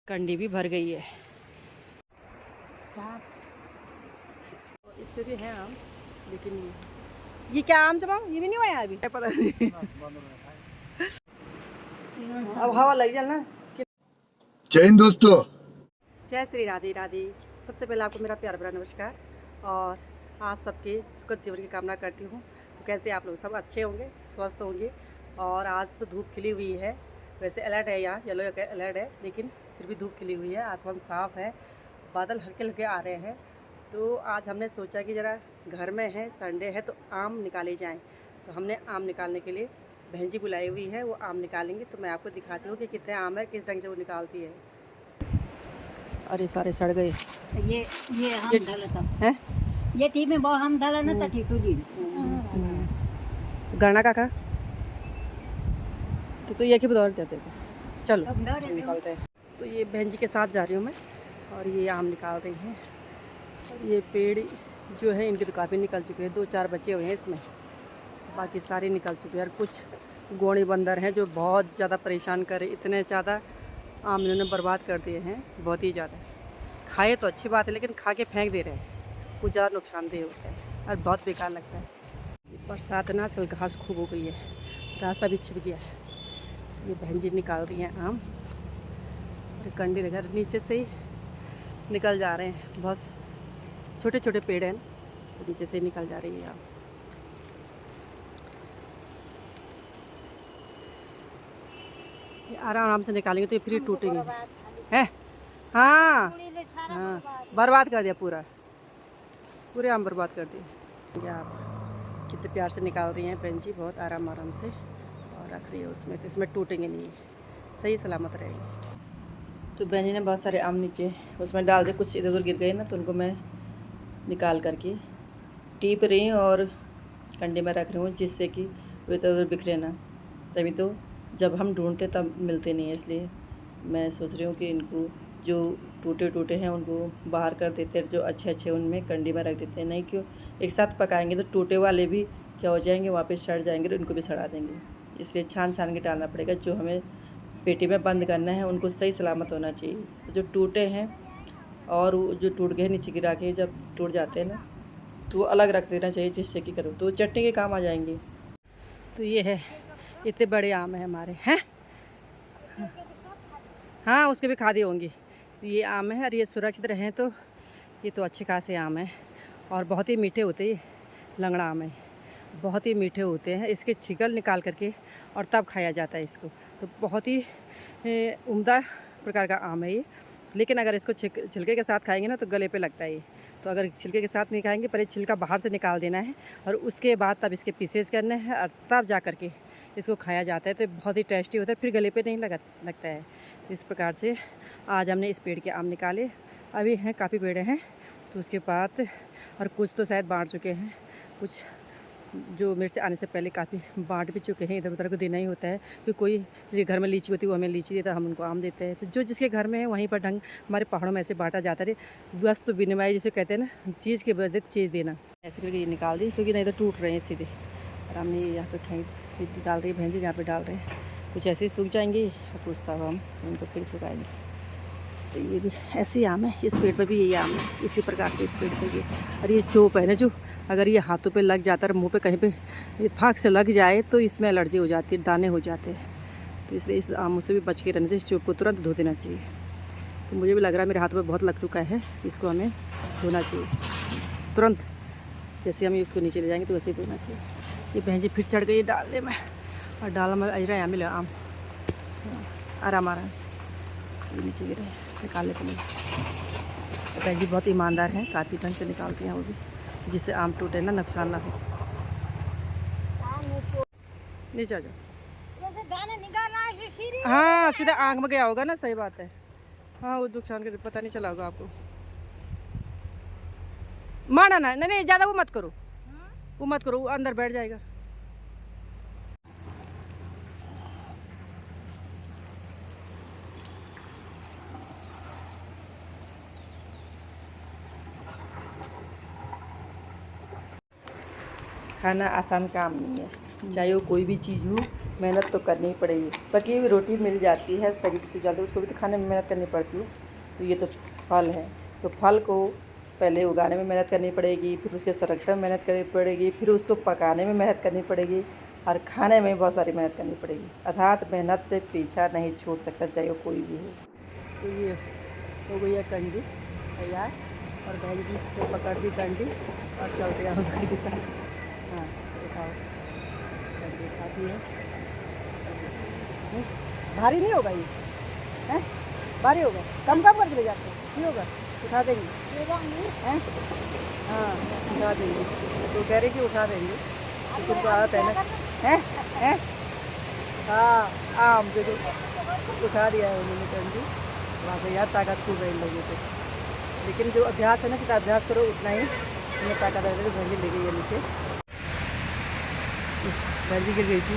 कंडी भी भर गई है। इस पे भी है आम, लेकिन ये क्या आम चबाओ, ये भी नहीं हुआ अभी, पता नहीं। अब हवा लग जाए ना। जय हिंद दोस्तों। जय श्री राधे राधे। सबसे पहले आपको मेरा प्यार भरा नमस्कार और आप सबके सुखद जीवन की कामना करती हूँ। तो कैसे आप लोग सब अच्छे होंगे, स्वस्थ होंगे। और आज तो धूप खिली हुई है, वैसे अलर्ट है, यहाँ येलो अलर्ट है, लेकिन फिर भी धूप खिली हुई है, आसमान साफ़ है, बादल हल्के हल्के आ रहे हैं। तो आज हमने सोचा कि ज़रा घर में है, संडे है, तो आम निकाले जाएँ। तो हमने आम निकालने के लिए बहन जी बुलाई हुई है, वो आम निकालेंगे। तो मैं आपको दिखाती हूँ कि कितने आम है, किस ढंग से वो निकालती है। अरे सारे सड़ गए। ये हम धला था हैं? ये ती में बहुत हम धला न तकी तुझी गणना काका तो ये की बदौलत देते थे। चलो निकालते हैं। तो ये बहन जी के साथ जा रही हूँ मैं, और ये आम निकाल रही हैं। और ये पेड़ जो है इनके तो काफ़ी निकल चुके हैं, 2-4 बचे हुए हैं इसमें, बाकी सारे निकल चुके हैं। और कुछ गोणे बंदर हैं जो बहुत ज़्यादा परेशान कर रहे, इतने ज़्यादा आम इन्होंने बर्बाद कर दिए हैं, बहुत ही ज़्यादा। खाए तो अच्छी बात है, लेकिन खा के फेंक दे रहे हैं, कुछ ज़्यादा नुकसानदेह होता है और बहुत बेकार लगता है। बरसात ना आजकल घास खूब हो गई है, रास्ता भी छिप गया है। ये बहन जी निकाल रही हैं आम, और कंडी लगा नीचे से ही निकल जा रहे हैं, बहुत छोटे छोटे पेड़ हैं, तो नीचे से ही निकल जा रही है आम। ये आराम से निकालेंगे तो ये फिर टूटेंगे हैं। हाँ हाँ, बर्बाद कर दिया, पूरे आम बर्बाद कर दिए। ये आप कितने प्यार से निकाल रही हैं बहन जी, बहुत आराम से, और रख रही है उसमें, तो इसमें टूटेंगे नहीं, सही सलामत रहेंगे। तो बहन जी ने बहुत सारे आम नीचे उसमें डाल दिए, कुछ इधर उधर गिर गए ना, तो उनको मैं निकाल करके टीप रही हूँ और कंडे में रख रही हूँ, जिससे कि वो इधर उधर बिखरे ना। तभी तो जब हम ढूंढते तब मिलते नहीं है, इसलिए मैं सोच रही हूँ कि इनको जो टूटे टूटे हैं उनको बाहर कर देते हैं, जो अच्छे अच्छे उनमें कंडी में रख देते हैं। नहीं क्यों एक साथ पकाएंगे तो टूटे वाले भी क्या हो जाएंगे, वापस सड़ जाएंगे, तो उनको भी सड़ा देंगे। इसलिए छान छान के डालना पड़ेगा। जो हमें पेटी में बंद करना है उनको सही सलामत होना चाहिए। जो टूटे हैं और वो जो टूट गए नीचे गिरा के जब टूट जाते हैं ना, तो वो अलग रख देना चाहिए, जिससे कि करो तो चटनी के काम आ जाएंगे। तो ये है, इतने बड़े आम है हमारे हैं। हाँ, उसके भी खादी होंगी। ये आम है और ये सुरक्षित रहें तो ये तो अच्छे खासे आम हैं, और बहुत ही मीठे होते हैं। लंगड़ा आम है, बहुत ही मीठे होते हैं। इसके छिकल निकाल करके और तब खाया जाता है इसको, तो बहुत ही उम्दा प्रकार का आम है ये। लेकिन अगर इसको छिलके के साथ खाएंगे ना तो गले पे लगता है ये। तो अगर छिलके के साथ नहीं खाएंगे, पहले छिलका बाहर से निकाल देना है, और उसके बाद तब इसके पीसेस करने हैं, और तब जा करके इसको खाया जाता है। तो बहुत ही टेस्टी होता है, फिर गले पे नहीं लगता है। इस प्रकार से आज हमने इस पेड़ के आम निकाले, अभी हैं काफ़ी पेड़ हैं, तो उसके बाद और कुछ तो शायद बांट चुके हैं, कुछ जो मेरे से आने से पहले काफ़ी बांट भी चुके हैं। इधर उधर को देना ही होता है, तो कोई जिसके घर में लीची होती है वो हमें लीची देता है, हम उनको आम देते हैं। तो जो जिसके घर में है वहीं पर ढंग हमारे पहाड़ों में ऐसे बांटा जाता है। वस्तु विनिमय जिसे कहते हैं ना, चीज़ के बदले चीज़ देना। ऐसे करके ये निकाल दी, क्योंकि नहीं तो टूट रहे हैं सीधे। और हमने यहाँ पर कहीं डाल रही है बहन जी, यहाँ पर डाल रहे हैं, कुछ ऐसे ही सूख जाएंगे, और कुछ तब हम उनको फिर सुखाएंगे। तो ये भी ऐसे आम है, इस पेड़ पर भी यही आम है, इसी प्रकार से इस पेड़ पर भी। और ये चोप है ना, जो अगर ये हाथों पे लग जाता है, मुंह पे कहीं पे फाक से लग जाए तो इसमें एलर्जी हो जाती है, दाने हो जाते हैं। तो इसलिए इस आमों से भी बच के रहने से इस चोप को तुरंत धो देना चाहिए। तो मुझे भी लग रहा है मेरे हाथ में बहुत लग चुका है, इसको हमें धोना चाहिए तुरंत। जैसे हम इसको नीचे ले जाएंगे तो वैसे ही धोना चाहिए। ये बहन जी फिर चढ़ गई डालने में, और डाला में अजरा यहाँ मिला आम, आराम से नीचे गिरे, निकालने के लिए। बहन जी बहुत ईमानदार हैं, काफ़ी ढंग से निकालती हैं वो भी, जिससे आम टूटे ना, नुकसान ना हो। नीचे आ जाओ। हाँ, सीधा आँख में गया होगा ना, सही बात है। हाँ, वो नुकसान के पता नहीं चला होगा आपको। माना ना, नहीं ज़्यादा वो मत करो, वो अंदर बैठ जाएगा। खाना आसान काम नहीं है, चाहे वो कोई भी चीज़ हो, मेहनत तो करनी ही पड़ेगी। पकी हुई रोटी मिल जाती है सभी से ज़्यादा, उसको भी तो खाने में मेहनत करनी पड़ती है। तो ये तो फल है, तो फल को पहले उगाने में मेहनत करनी पड़ेगी, फिर उसके संरक्षण में मेहनत करनी पड़ेगी, फिर उसको पकाने में मेहनत करनी पड़ेगी और खाने में बहुत सारी मेहनत करनी पड़ेगी। अर्थात मेहनत से पीछा नहीं छूट सकता, चाहे वो कोई भी हो। तो ये हो गई है कंडी तैयार और बहन जी से पकड़ दी कंडी और चलते हैं घर के साथ। हाँ दिखाओ, कंडी खाती है। भारी नहीं होगा ये, हैं? भारी होगा, कम कम करके ले जाते हैं, नहीं होगा, उठा देंगे हैं? हाँ उठा देंगे, तो कह रहे कि उठा देंगे, तो तुमको आदत है ना, हैं हैं? हाँ आम देखो उठा दिया है उन्होंने कंडी। वहाँ पे यार ताकत खूब है इन लोगों को, लेकिन जो अभ्यास है ना, जितना अभ्यास करो उतना ही इन्हें ताकत है। तो भैंजी ले गई है नीचे, भैंजी गिर गई थी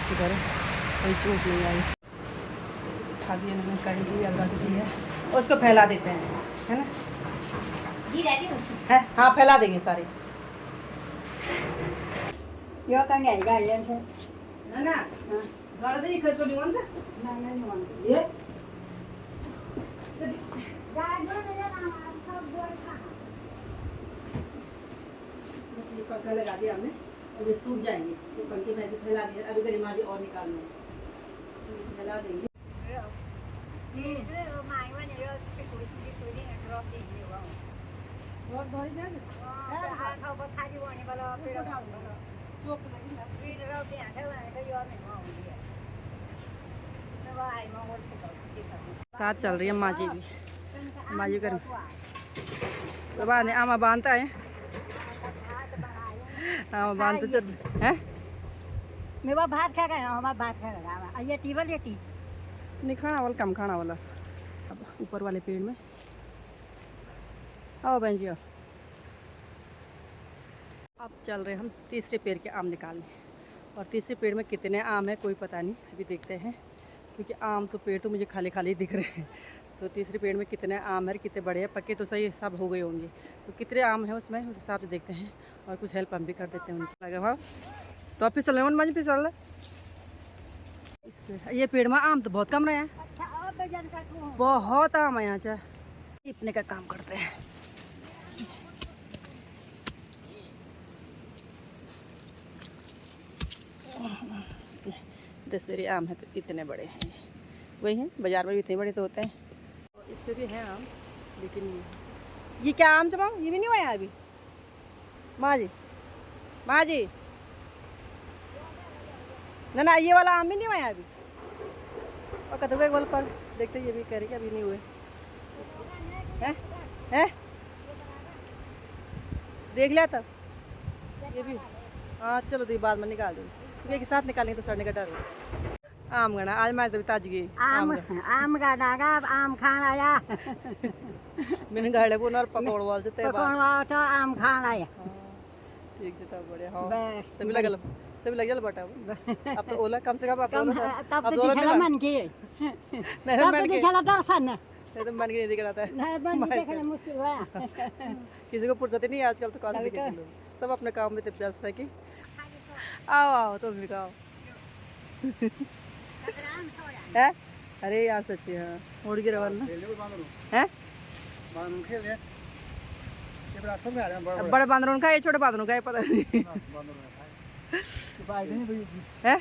सुधर, कोई चोट नहीं आई। खा दिया मैंने कंडी, अब रख दी है, उसको फैला देते हैं, है ना? है हाँ, फैला देंगे सारे, Jag kan inte välja det. है ना? गाड़ दे इकडे तो निवांत Nej, men nu inte. ये बस ये पंखा लगा दिया हमने, अब ये सूख जाएंगे, तो पंखे में ऐसे फैला दिया। अभी करीब माजी और निकालना है, फैला देंगे। बहुत भारी जाएगा, चोक लगी। साथ चल रही है माजी भी, माजी कर बाबा ने आमा बांधता है, आमा बांधते चल है। मैं वो भात खा गया, हमारा भात खा गया। ये टीबल ये टी नहीं खाना वाला, कम खाना वाला। अब ऊपर वाले पेड़ में आओ बहन जी आओ। अब चल रहे हम तीसरे पेड़ के आम निकालने, और तीसरे पेड़ में कितने आम है कोई पता नहीं, अभी देखते हैं, क्योंकि आम तो पेड़ तो मुझे खाली खाली दिख रहे हैं। तो तीसरे पेड़ में कितने आम है, कितने बड़े हैं, पके तो सही सब हो गए होंगे, तो कितने आम हैं उसमें उस हिसाब से देखते हैं, और कुछ हेल्प हम भी कर देते हैं उनकी। लगा हाँ तो आप फिसल रहे मजे फिसल रहे। इस पेड़, ये पेड़ में आम तो बहुत कम रहे हैं, बहुत आम है यहाँ, चाहे इतने का काम करते हैं। दशहरी आम है तो इतने बड़े हैं, वही हैं बाजार में भी इतने बड़े तो होते हैं। इस पे भी हैं आम, लेकिन ये क्या आम चमाओ, ये भी नहीं हुआ अभी। माँ जी, माँ जी, ना ना ये वाला आम भी नहीं हुआ अभी, और कदुआ वाल पर देखते ये भी कह रहे कि अभी नहीं हुए हैं, हैं? देख लिया तब ये भी, हाँ चलो तो बाद में निकाल देंगे, एक साथ निकालेंगे तो सड़ने का डर हो। आम गना आज मैं तो ताजगी आम का नागा आम खान आया। मैंने गाड़े को और पकौड़ वाल जते पकौड़ तो आम खान आया। ठीक से तब बढ़िया हां, बस सभी लग गया बटा। अब तो ओला कम से कम आप ओला तब तो दिखला मन के, नहीं तब मन तो के दिखला दर्शन नहीं तो मन के नहीं दिख रहा था। नहीं मन देखना मुश्किल है। किसी को फुर्सत ही नहीं है आजकल, तो कौन दिखे लोग सब अपने काम में व्यस्त है कि आओ आओ तुम भी खाओ। है अरे यार सच्ची हाँ उड़ गिरा वरना है बड़े बांदरों का, ये छोटे बांदरों का, ये पता नहीं है।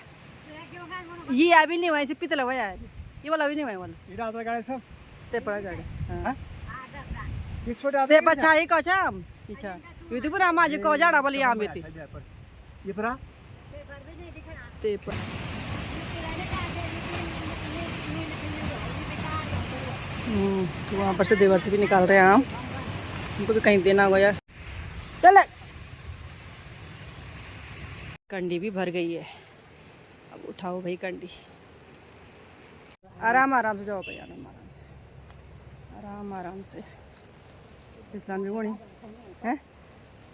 ये अभी नहीं हुआ, इसे पितला हुआ है, ये वाला अभी नहीं हुआ, वाला गाड़ी सब ते पड़ा गाड़ी हां ये छोटे ते पछा ही कछा पीछा युदी पुरा माझे को झाडा बली आंबे ते ये परा ते पर वहाँ पर से देवर से भी निकाल रहे हैं आम, उनको भी कहीं देना होगा यार। चल कंडी भी भर गई है, अब उठाओ भाई कंडी, आराम आराम से जाओ भाई, आराम आराम से, आराम आराम से। इस्लाम भी होनी है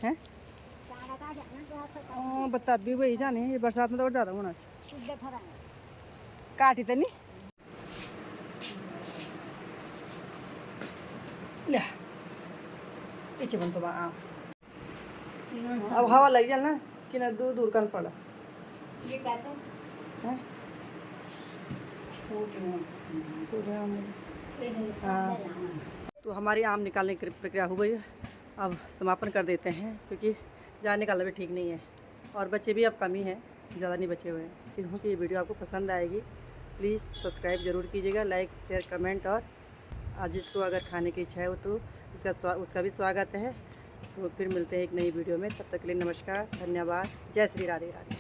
हैं बता भी वही जाने, ये बरसात में तो और ज़्यादा होना चाहिए। काटी तो नहीं ले पीछे बन तो आम, अब हवा लग जाए ना कि ना दूर दूर कर पड़ा। ये कैसे हैं? हाँ। तो हमारी आम निकालने की प्रक्रिया हो गई है। अब समापन कर देते हैं क्योंकि ज़्यादा निकालना भी ठीक नहीं है और बच्चे भी अब कम ही हैं, ज़्यादा नहीं बचे हुए हैं। क्योंकि ये वीडियो आपको पसंद आएगी, प्लीज़ सब्सक्राइब ज़रूर कीजिएगा, लाइक शेयर कमेंट, और आज जिसको अगर खाने की इच्छा है वो तो उसका भी स्वागत है। तो फिर मिलते हैं एक नई वीडियो में, तब तक के लिए नमस्कार, धन्यवाद, जय श्री राधे राधे।